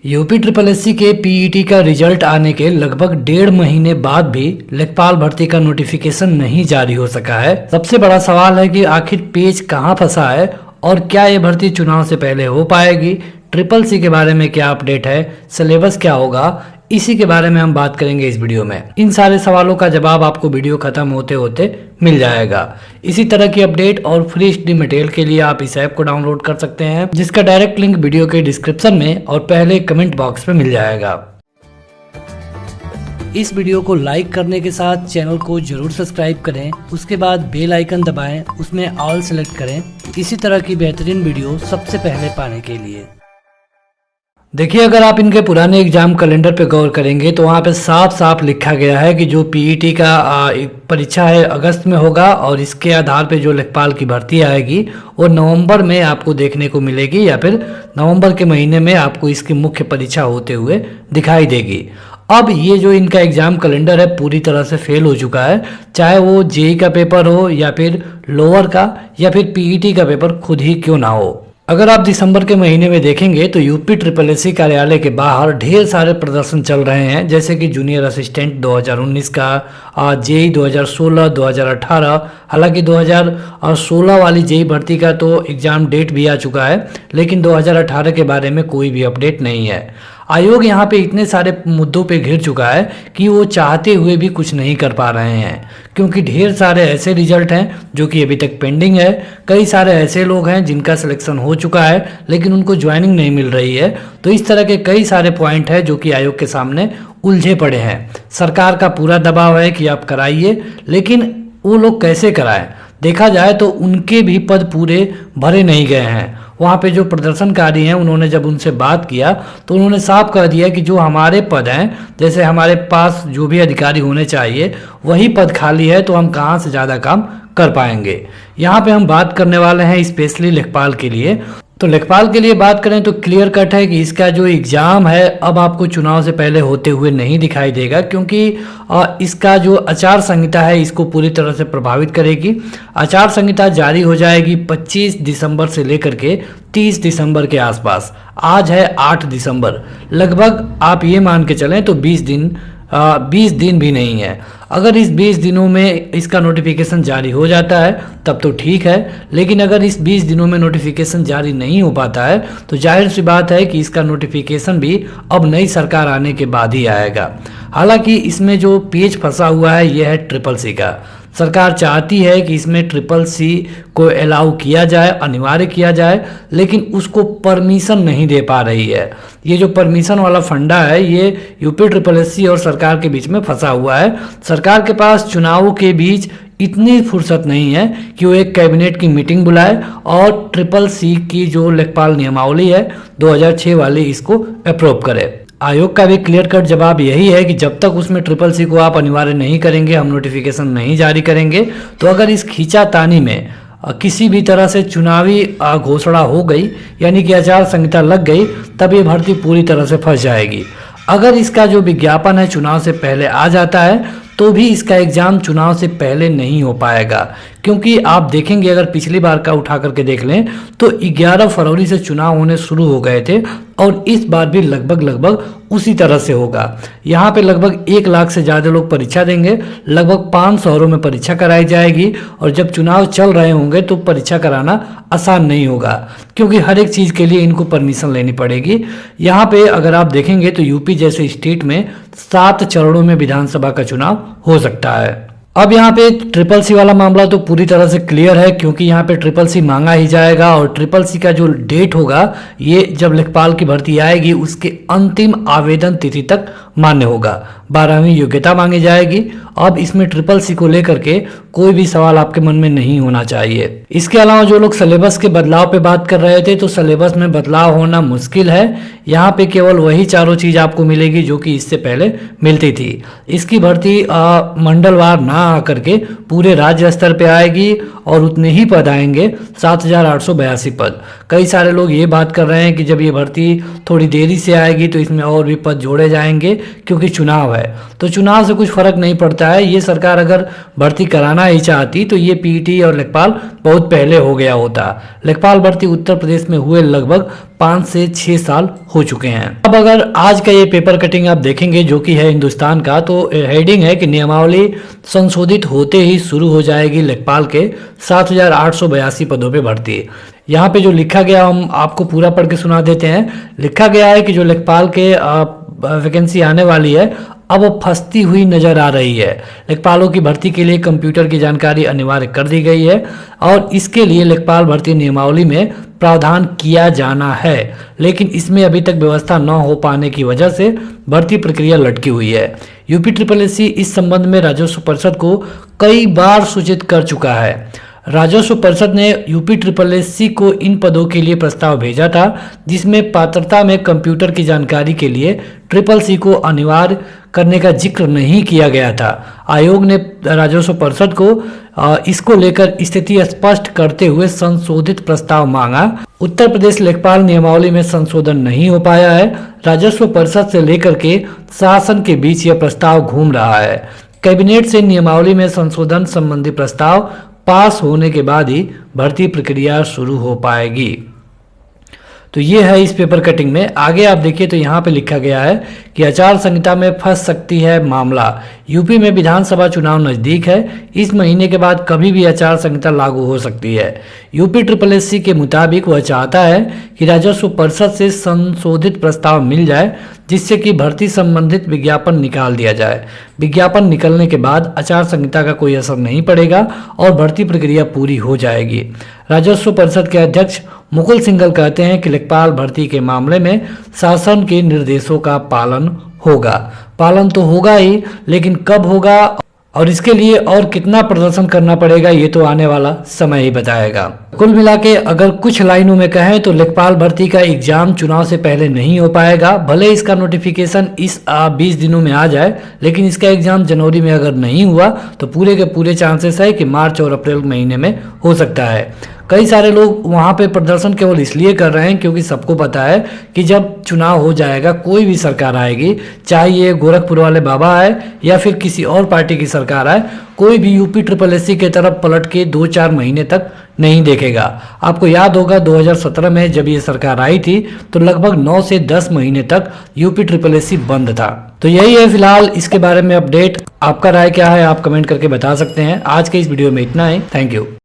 UP triple SC के PET का result आने के लगभग 1.5 महीने बाद भी लेखपाल भर्ती का नोटिफिकेशन नहीं जारी हो सका है। सबसे बड़ा सवाल है कि आखिर पेच कहां फंसा है और क्या ये भर्ती चुनाव से पहले हो पाएगी। ट्रिपल सी के बारे में क्या अपडेट है, सिलेबस क्या होगा, इसी के बारे में हम बात करेंगे इस वीडियो में। इन सारे सवालों का जवाब आपको वीडियो खत्म होते होते मिल जाएगा। इसी तरह की अपडेट और फ्री स्टडी मटेरियल के लिए आप इस ऐप को डाउनलोड कर सकते हैं, जिसका डायरेक्ट लिंक वीडियो के डिस्क्रिप्शन में और पहले कमेंट बॉक्स में मिल जाएगा। इस वीडियो को लाइक करने के साथ चैनल को जरूर सब्सक्राइब करें, उसके बाद बेल आइकन दबाएं, उसमें ऑल सेलेक्ट करें इसी तरह की बेहतरीन वीडियो सबसे पहले पाने के लिए। देखिए, अगर आप इनके पुराने एग्जाम कैलेंडर पे गौर करेंगे तो वहाँ पे साफ साफ लिखा गया है कि जो पीईटी का परीक्षा है अगस्त में होगा और इसके आधार पे जो लेखपाल की भर्ती आएगी वो नवंबर में आपको देखने को मिलेगी, या फिर नवंबर के महीने में आपको इसकी मुख्य परीक्षा होते हुए दिखाई देगी। अब ये जो इनका एग्जाम कैलेंडर है पूरी तरह से फेल हो चुका है, चाहे वो जेई का पेपर हो या फिर लोअर का या फिर पीईटी का पेपर खुद ही क्यों ना हो। अगर आप दिसंबर के महीने में देखेंगे तो यूपी ट्रिपल एससी कार्यालय के बाहर ढेर सारे प्रदर्शन चल रहे हैं, जैसे कि जूनियर असिस्टेंट 2019 का, जेई 2016, 2018। हालांकि 2016 वाली जेई भर्ती का तो एग्जाम डेट भी आ चुका है, लेकिन 2018 के बारे में कोई भी अपडेट नहीं है। आयोग यहाँ पे इतने सारे मुद्दों पे घिर चुका है कि वो चाहते हुए भी कुछ नहीं कर पा रहे हैं, क्योंकि ढेर सारे ऐसे रिजल्ट हैं जो कि अभी तक पेंडिंग है। कई सारे ऐसे लोग हैं जिनका सिलेक्शन हो चुका है लेकिन उनको ज्वाइनिंग नहीं मिल रही है। तो इस तरह के कई सारे पॉइंट है जो कि आयोग के सामने उलझे पड़े हैं। सरकार का पूरा दबाव है कि आप कराइए, लेकिन वो लोग कैसे कराएं? देखा जाए तो उनके भी पद पूरे भरे नहीं गए हैं। वहाँ पे जो प्रदर्शनकारी हैं उन्होंने जब उनसे बात किया तो उन्होंने साफ कह दिया कि जो हमारे पद हैं, जैसे हमारे पास जो भी अधिकारी होने चाहिए वही पद खाली है, तो हम कहाँ से ज़्यादा काम कर पाएंगे। यहाँ पे हम बात करने वाले हैं स्पेशली लेखपाल के लिए। तो लेखपाल के लिए बात करें तो क्लियर कट है कि इसका जो एग्ज़ाम है अब आपको चुनाव से पहले होते हुए नहीं दिखाई देगा, क्योंकि इसका जो आचार संहिता है इसको पूरी तरह से प्रभावित करेगी। आचार संहिता जारी हो जाएगी 25 दिसंबर से लेकर के 30 दिसंबर के आसपास। आज है 8 दिसंबर, लगभग आप ये मान के चलें तो 20 दिन भी नहीं है। अगर इस 20 दिनों में इसका नोटिफिकेशन जारी हो जाता है तब तो ठीक है, लेकिन अगर इस 20 दिनों में नोटिफिकेशन जारी नहीं हो पाता है तो जाहिर सी बात है कि इसका नोटिफिकेशन भी अब नई सरकार आने के बाद ही आएगा। हालांकि इसमें जो पेच फंसा हुआ है यह है ट्रिपल सी का। सरकार चाहती है कि इसमें ट्रिपल सी को अलाउ किया जाए, अनिवार्य किया जाए, लेकिन उसको परमिशन नहीं दे पा रही है। ये जो परमिशन वाला फंडा है ये यूपी ट्रिपल एससी और सरकार के बीच में फंसा हुआ है। सरकार के पास चुनावों के बीच इतनी फुर्सत नहीं है कि वो एक कैबिनेट की मीटिंग बुलाए और ट्रिपल सी की जो लेखपाल नियमावली है 2006 वाली इसको अप्रूव करे। आयोग का भी क्लियर कट जवाब यही है कि जब तक उसमें ट्रिपल सी को आप अनिवार्य नहीं करेंगे, हम नोटिफिकेशन नहीं जारी करेंगे। तो अगर इस खींचातानी में किसी भी तरह से चुनावी घोषणा हो गई, यानी कि आचार संहिता लग गई, तब ये भर्ती पूरी तरह से फंस जाएगी। अगर इसका जो विज्ञापन है चुनाव से पहले आ जाता है तो भी इसका एग्जाम चुनाव से पहले नहीं हो पाएगा, क्योंकि आप देखेंगे अगर पिछली बार का उठा करके देख लें तो 11 फरवरी से चुनाव होने शुरू हो गए थे और इस बार भी लगभग उसी तरह से होगा। यहाँ पे लगभग 1 लाख से ज़्यादा लोग परीक्षा देंगे, लगभग 5 शहरों में परीक्षा कराई जाएगी और जब चुनाव चल रहे होंगे तो परीक्षा कराना आसान नहीं होगा, क्योंकि हर एक चीज़ के लिए इनको परमिशन लेनी पड़ेगी। यहाँ पे अगर आप देखेंगे तो यूपी जैसे स्टेट में 7 चरणों में विधानसभा का चुनाव हो सकता है। अब यहाँ पे ट्रिपल सी वाला मामला तो पूरी तरह से क्लियर है, क्योंकि यहाँ पे ट्रिपल सी मांगा ही जाएगा और ट्रिपल सी का जो डेट होगा ये जब लेखपाल की भर्ती आएगी उसके अंतिम आवेदन तिथि तक मान्य होगा। 12वीं योग्यता मांगी जाएगी। अब इसमें ट्रिपल सी को लेकर के कोई भी सवाल आपके मन में नहीं होना चाहिए। इसके अलावा जो लोग सिलेबस के बदलाव पे बात कर रहे थे, तो सिलेबस में बदलाव होना मुश्किल है। यहाँ पे केवल वही चारों चीज आपको मिलेगी जो कि इससे पहले मिलती थी। इसकी भर्ती मंडलवार ना आकर के पूरे राज्य स्तर पे आएगी और उतने ही पद आएंगे, 7,882 पद। कई सारे लोग ये बात कर रहे हैं कि जब ये भर्ती थोड़ी देरी से आएगी तो इसमें और भी पद जोड़े जाएंगे, क्योंकि चुनाव है। तो चुनाव से कुछ फर्क नहीं पड़ता है। ये सरकार अगर भर्ती कराना ही चाहती तो ये पीईटी और लेखपाल बहुत पहले हो गया होता। लेखपाल भर्ती उत्तर प्रदेश में हुए लगभग 5 से 6 साल हो चुके हैं। अब अगर आज का ये पेपर कटिंग आप देखेंगे जो कि है हिंदुस्तान का, तो हेडिंग है कि नियमावली संशोधित होते ही शुरू हो जाएगी लेखपाल के 7,882 पदों पे भर्ती। यहाँ पे जो लिखा गया हम आपको पूरा पढ़ के सुना देते हैं। लिखा गया है कि जो लेखपाल के वैकेंसी आने वाली है अब फंसती हुई नजर आ रही है। लेखपालों की भर्ती के लिए कंप्यूटर की जानकारी अनिवार्य कर दी गई है और इसके लिए लेखपाल भर्ती नियमावली में प्रावधान किया जाना है, लेकिन इसमें अभी तक व्यवस्था न हो पाने की वजह से भर्ती प्रक्रिया लटकी हुई है। यूपी SSSC इस संबंध में राजस्व परिषद को कई बार सूचित कर चुका है। राजस्व परिषद ने यूपी SSSC को इन पदों के लिए प्रस्ताव भेजा था, जिसमें पात्रता में कंप्यूटर की जानकारी के लिए SSSC को अनिवार्य करने का जिक्र नहीं किया गया था। आयोग ने राजस्व परिषद को इसको लेकर स्थिति स्पष्ट करते हुए संशोधित प्रस्ताव मांगा। उत्तर प्रदेश लेखपाल नियमावली में संशोधन नहीं हो पाया है। राजस्व परिषद से लेकर के शासन के बीच यह प्रस्ताव घूम रहा है। कैबिनेट से नियमावली में संशोधन संबंधी प्रस्ताव पास होने के बाद ही भर्ती प्रक्रिया शुरू हो पाएगी। तो ये है इस पेपर कटिंग में। आगे आप देखिए तो यहाँ पे लिखा गया है कि आचार संहिता में फंस सकती है मामला। यूपी में विधानसभा चुनाव नजदीक है। इस महीने के बाद कभी भी आचार संहिता लागू हो सकती है। यूपी SSSC के मुताबिक वह चाहता है कि राजस्व परिषद से संशोधित प्रस्ताव मिल जाए, जिससे कि भर्ती संबंधित विज्ञापन निकाल दिया जाए। विज्ञापन निकलने के बाद आचार संहिता का कोई असर नहीं पड़ेगा और भर्ती प्रक्रिया पूरी हो जाएगी। राजस्व परिषद के अध्यक्ष मुकुल सिंघल कहते हैं कि लेखपाल भर्ती के मामले में शासन के निर्देशों का पालन होगा। पालन तो होगा ही, लेकिन कब होगा और इसके लिए और कितना प्रदर्शन करना पड़ेगा ये तो आने वाला समय ही बताएगा। कुल मिला के अगर कुछ लाइनों में कहें तो लेखपाल भर्ती का एग्जाम चुनाव से पहले नहीं हो पाएगा। भले इसका नोटिफिकेशन इस 20 दिनों में आ जाए, लेकिन इसका एग्जाम जनवरी में अगर नहीं हुआ तो पूरे के पूरे चांसेस है कि मार्च और अप्रैल महीने में हो सकता है। कई सारे लोग वहां पे प्रदर्शन केवल इसलिए कर रहे हैं क्योंकि सबको पता है कि जब चुनाव हो जाएगा, कोई भी सरकार आएगी, चाहे ये गोरखपुर वाले बाबा आए या फिर किसी और पार्टी की सरकार आए, कोई भी यूपी SSSC के तरफ पलट के 2-4 महीने तक नहीं देखेगा। आपको याद होगा 2017 में जब ये सरकार आई थी तो लगभग 9 से 10 महीने तक यूपी SSSC बंद था। तो यही है फिलहाल इसके बारे में अपडेट। आपका राय क्या है आप कमेंट करके बता सकते हैं। आज के इस वीडियो में इतना ही। Thank you.